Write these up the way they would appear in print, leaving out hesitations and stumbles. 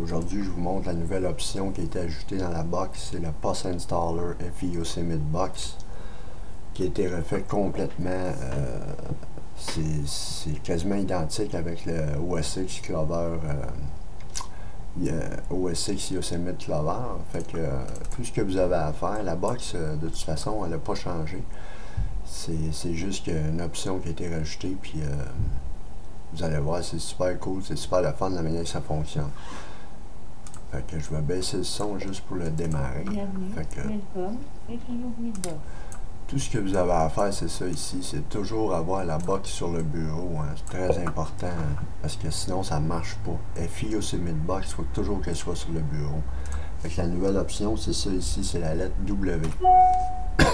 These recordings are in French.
Aujourd'hui, je vous montre la nouvelle option qui a été ajoutée dans la box. C'est le POS Installer FI Yosemite Box qui a été refait complètement. C'est quasiment identique avec le OSX Clover, OSX Yosemite Clover. Fait que tout ce que vous avez à faire, la box, de toute façon, elle n'a pas changé. C'est juste une option qui a été rajoutée, puis vous allez voir, c'est super cool, c'est super le fun de la manière que ça fonctionne. Fait que je vais baisser le son juste pour le démarrer. Fait que, tout ce que vous avez à faire, c'est ça ici, c'est toujours avoir la box sur le bureau. Hein. C'est très important, hein, parce que sinon ça ne marche pas. FI Yosemite Box, il faut toujours qu'elle soit sur le bureau. Fait que la nouvelle option, c'est ça ici, c'est la lettre W.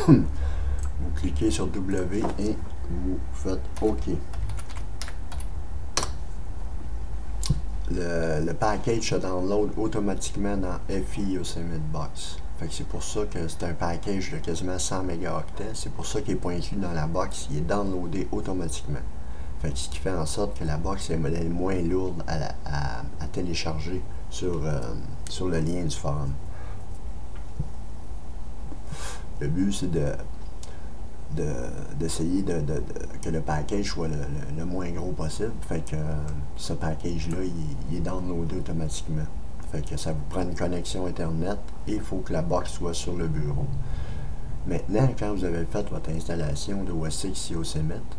Vous cliquez sur W et vous faites OK. Le package se download automatiquement dans FI Yosemite Box. Fait que c'est pour ça que c'est un package de quasiment 100 mégaoctets. C'est pour ça qu'il n'est pas inclus dans la box. Il est downloadé automatiquement. Fait que ce qui fait en sorte que la box est moins lourde à télécharger sur le lien du forum. Le but, c'est d'essayer que le package soit le moins gros possible. Fait que ce package-là, il est downloadé automatiquement. Fait que ça vous prend une connexion Internet et il faut que la box soit sur le bureau. Maintenant, quand vous avez fait votre installation de OSX Yosemite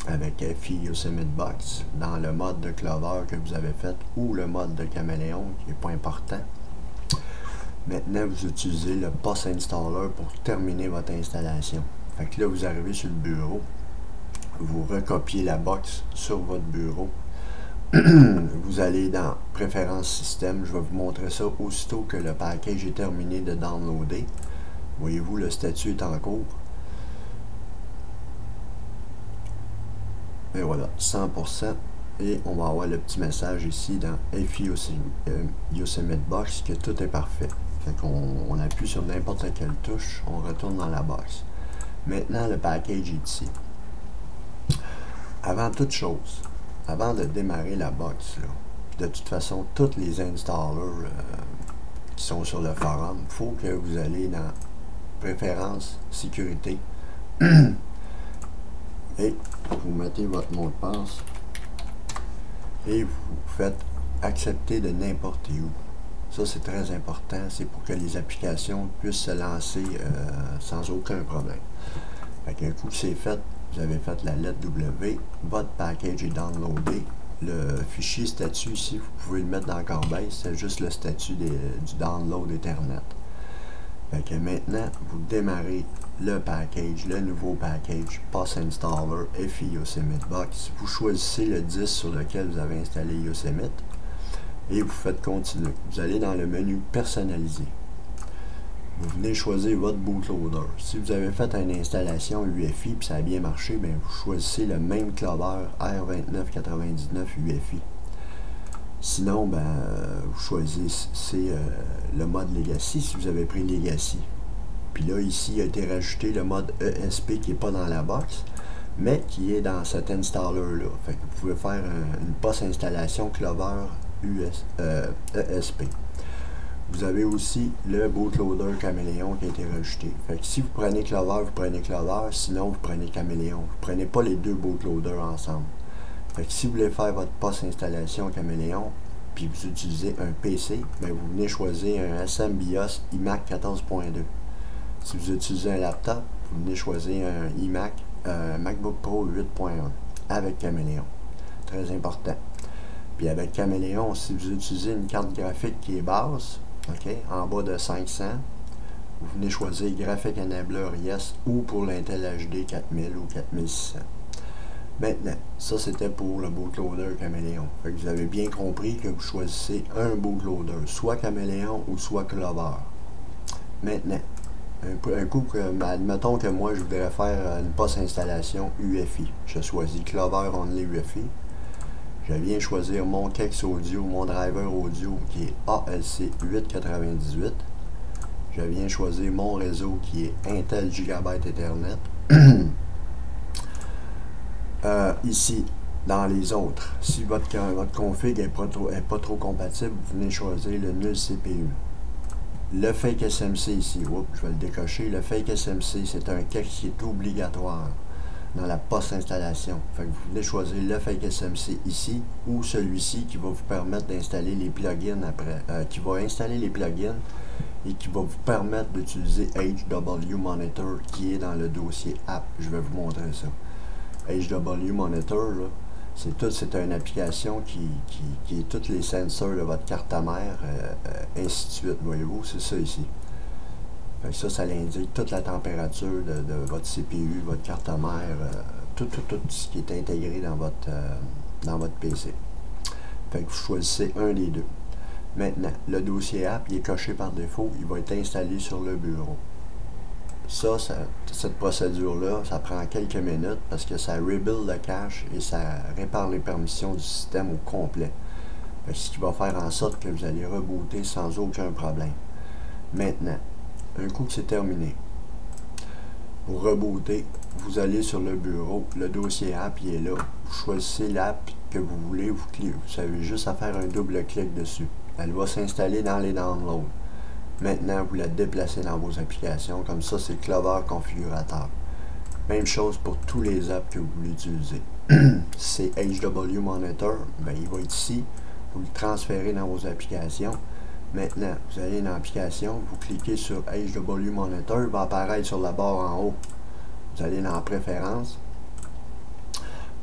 avec FI Yosemite Box, dans le mode de Clover que vous avez fait ou le mode de Caméléon, qui n'est pas important, maintenant vous utilisez le POS Installer pour terminer votre installation. Fait que là, vous arrivez sur le bureau, vous recopiez la box sur votre bureau. Vous allez dans Préférences système. Je vais vous montrer ça aussitôt que le package est terminé de downloader. Voyez-vous, le statut est en cours. Et voilà, 100%. Et on va avoir le petit message ici dans FI Yosemite Box que tout est parfait. Fait qu'on appuie sur n'importe quelle touche, on retourne dans la box. Maintenant, le package est ici. Avant toute chose, avant de démarrer la box, là, de toute façon, tous les installers qui sont sur le forum, il faut que vous allez dans Préférences, Sécurité, et vous mettez votre mot de passe, et vous faites accepter de n'importe où. Ça, c'est très important, c'est pour que les applications puissent se lancer sans aucun problème. Fait qu'un coup que c'est fait, vous avez fait la lettre W, votre package est downloadé. Le fichier statut ici, vous pouvez le mettre dans Corebase, c'est juste le statut du download Ethernet. Fait que maintenant, vous démarrez le package, le nouveau package POS Installer FI Yosemite Box. Vous choisissez le disque sur lequel vous avez installé Yosemite et vous faites continuer. Vous allez dans le menu personnalisé. Vous venez choisir votre bootloader. Si vous avez fait une installation UEFI et ça a bien marché, bien vous choisissez le même Clover R2999 UEFI. Sinon, ben, vous choisissez le mode Legacy si vous avez pris Legacy. Puis là, ici, il a été rajouté le mode ESP qui n'est pas dans la box, mais qui est dans cet installer-là. Fait que vous pouvez faire une POS installation Clover ESP. Vous avez aussi le bootloader Caméléon qui a été rajouté. Fait que si vous prenez Clover, vous prenez Clover, sinon vous prenez Caméléon. Vous ne prenez pas les deux bootloaders ensemble. Fait que si vous voulez faire votre POS installation Caméléon, puis vous utilisez un PC, bien vous venez choisir un SMBIOS iMac 14.2. Si vous utilisez un laptop, vous venez choisir un iMac MacBook Pro 8.1 avec Caméléon. Très important. Puis avec Caméléon, si vous utilisez une carte graphique qui est basse, OK, en bas de 500, vous venez choisir Graphic Enabler Yes ou pour l'Intel HD 4000 ou 4600. Maintenant, ça c'était pour le bootloader Caméléon. Fait que vous avez bien compris que vous choisissez un bootloader, soit Caméléon ou soit Clover. Maintenant, un coup que, admettons que moi je voudrais faire une POS installation UEFI. Je choisis Clover Only UEFI. Je viens choisir mon Kex Audio, mon driver audio qui est ALC 898. Je viens choisir mon réseau qui est Intel Gigabyte Ethernet. Ici, dans les autres. Si votre config n'est pas trop compatible, vous venez choisir le nul CPU. Le fake SMC ici, oups, je vais le décocher. Le fake SMC, c'est un clic qui est obligatoire dans la post-installation. Fait que vous venez choisir le fake SMC ici ou celui-ci qui va vous permettre d'installer les plugins après, qui va installer les plugins et qui va vous permettre d'utiliser HW Monitor qui est dans le dossier app. Je vais vous montrer ça. HW Monitor, c'est une application qui est tous les sensors de votre carte mère, ainsi de suite, voyez-vous, c'est ça ici. Fait que ça l'indique toute la température de votre CPU, votre carte mère, tout ce qui est intégré dans votre PC. Fait que vous choisissez un des deux. Maintenant, le dossier app, il est coché par défaut, il va être installé sur le bureau. Cette procédure-là, ça prend quelques minutes parce que ça rebuild le cache et ça répare les permissions du système au complet. Ce qui va faire en sorte que vous allez rebooter sans aucun problème. Maintenant, un coup que c'est terminé, pour rebooter, vous allez sur le bureau, le dossier app il est là, vous choisissez l'app que vous voulez, vous avez juste à faire un double clic dessus. Elle va s'installer dans les downloads. Maintenant, vous la déplacez dans vos applications, comme ça c'est Clover Configurateur. Même chose pour tous les apps que vous voulez utiliser. C'est HW Monitor, ben, il va être ici, vous le transférez dans vos applications. Maintenant, vous allez dans l'application, vous cliquez sur HW Monitor, il va apparaître sur la barre en haut. Vous allez dans Préférences,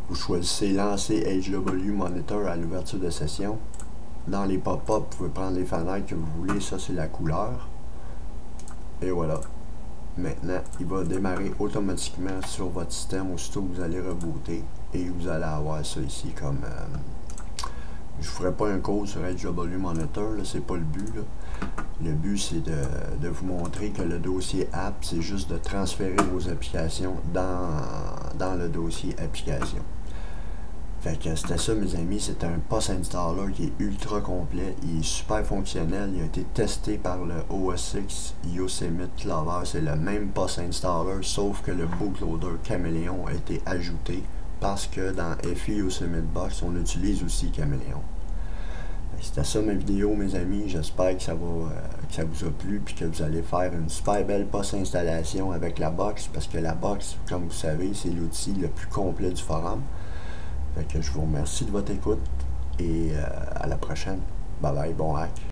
vous choisissez Lancer HW Monitor à l'ouverture de session. Dans les pop-up, vous pouvez prendre les fenêtres que vous voulez, ça c'est la couleur. Et voilà. Maintenant, il va démarrer automatiquement sur votre système aussitôt que vous allez rebooter. Et vous allez avoir ça ici comme... je ne ferai pas un cours sur HW Monitor, c'est pas le but. Là. Le but, c'est de vous montrer que le dossier app, c'est juste de transférer vos applications dans le dossier application. Fait que c'était ça, mes amis. C'est un POS Installer qui est ultra complet. Il est super fonctionnel. Il a été testé par le OS X Yosemite Clover. C'est le même POS Installer, sauf que le bootloader Chameleon a été ajouté parce que dans FI Yosemite Box, on utilise aussi Chameleon. C'était ça ma vidéo, mes amis. J'espère que ça vous a plu et que vous allez faire une super belle POS installation avec la box, parce que la box, comme vous savez, c'est l'outil le plus complet du forum. Fait que je vous remercie de votre écoute et à la prochaine. Bye bye, bon hack.